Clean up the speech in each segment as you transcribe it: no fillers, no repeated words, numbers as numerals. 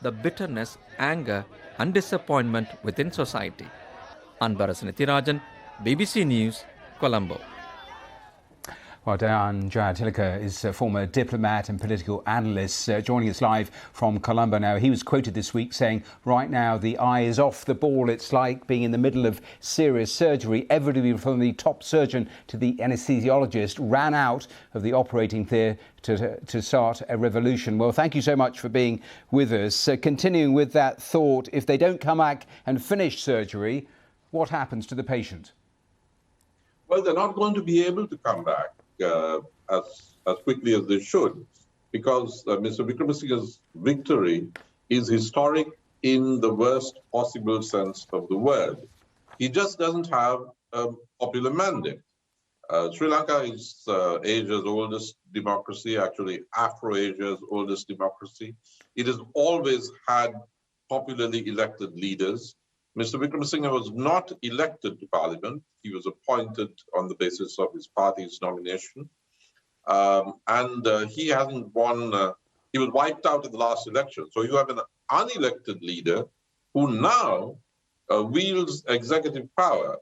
the bitterness, anger, and disappointment within society. Anbaras Nithirajan, BBC News, Colombo. Well, Dayan Jayatilleka is a former diplomat and political analyst joining us live from Colombo now. He was quoted this week saying, right now the eye is off the ball. It's like being in the middle of serious surgery. Everybody from the top surgeon to the anaesthesiologist ran out of the operating theatre to start a revolution. Well, thank you so much for being with us. Continuing with that thought, if they don't come back and finish surgery, what happens to the patient? Well, they're not going to be able to come back as quickly as they should, because Mr. Wickremesinghe's victory is historic in the worst possible sense of the word. He just doesn't have a popular mandate. Sri Lanka is Asia's oldest democracy, actually Afro-Asia's oldest democracy. It has always had popularly elected leaders. Mr. Wickremesinghe was not elected to parliament. He was appointed on the basis of his party's nomination. He hasn't won, he was wiped out in the last election. So you have an unelected leader who now wields executive power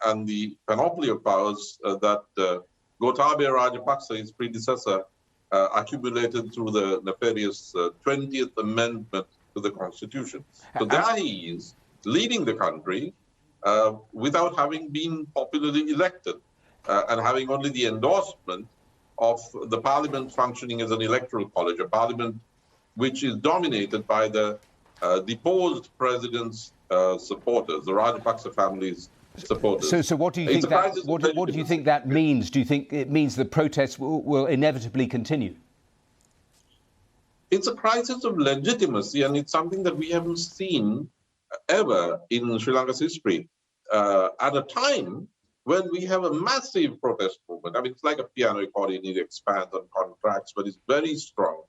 and the panoply of powers that Gotabaya Rajapaksa, his predecessor, accumulated through the nefarious 20th Amendment to the Constitution. So there he is, leading the country without having been popularly elected and having only the endorsement of the parliament functioning as an electoral college, a parliament which is dominated by the deposed president's supporters, the Rajapaksa family's supporters. So what do you think that, what do you think that means? Do you think it means the protests will inevitably continue? It's a crisis of legitimacy, and it's something that we haven't seen ever in Sri Lanka's history at a time when we have a massive protest movement. I mean, it's like a piano accordion, it expands on contracts, but it's very strong,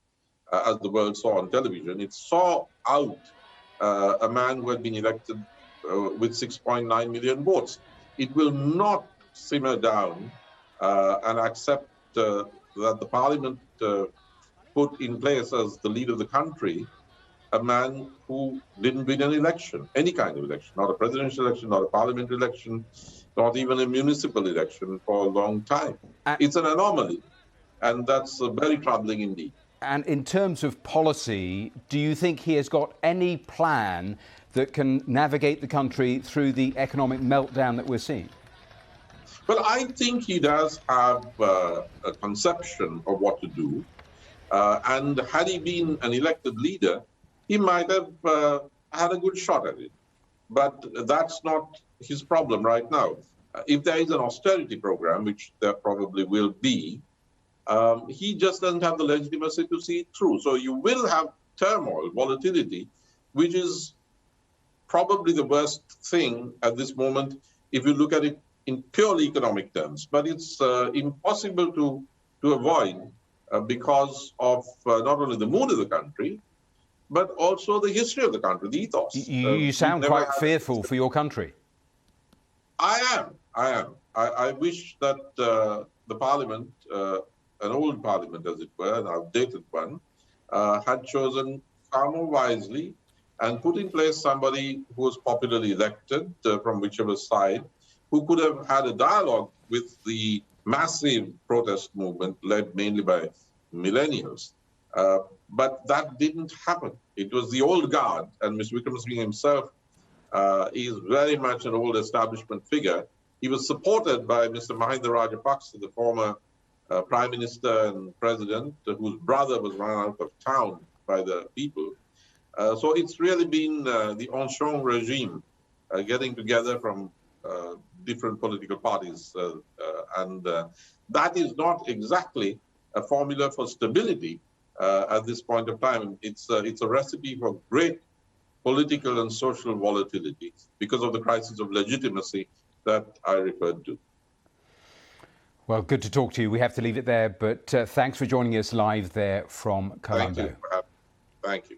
as the world saw on television. It saw out a man who had been elected with 6.9 million votes. It will not simmer down and accept that the parliament put in place as the leader of the country a man who didn't win an election, any kind of election, not a presidential election, not a parliamentary election, not even a municipal election for a long time. It's an anomaly, and that's very troubling indeed. And in terms of policy, do you think he has got any plan that can navigate the country through the economic meltdown that we're seeing? Well, I think he does have a conception of what to do. And had he been an elected leader, he might have had a good shot at it. But that's not his problem right now. If there is an austerity program, which there probably will be, he just doesn't have the legitimacy to see it through. So you will have turmoil, volatility, which is probably the worst thing at this moment if you look at it in purely economic terms. But it's impossible to avoid because of not only the mood of the country, but also the history of the country, the ethos. You sound quite fearful for your country. I am. I wish that the parliament, an old parliament as it were, an outdated one, had chosen far more wisely and put in place somebody who was popularly elected from whichever side, who could have had a dialogue with the massive protest movement led mainly by millennials. But that didn't happen. It was the old guard, and Mr. Wickremesinghe himself is very much an old establishment figure. He was supported by Mr. Mahinda Rajapaksa, the former Prime Minister and President, whose brother was run out of town by the people. So it's really been the ancien regime getting together from different political parties. And that is not exactly a formula for stability at this point of time. It's a recipe for great political and social volatility because of the crisis of legitimacy that I referred to. Well, good to talk to you. We have to leave it there, but thanks for joining us live there from Colombo. Thank you. Thank you.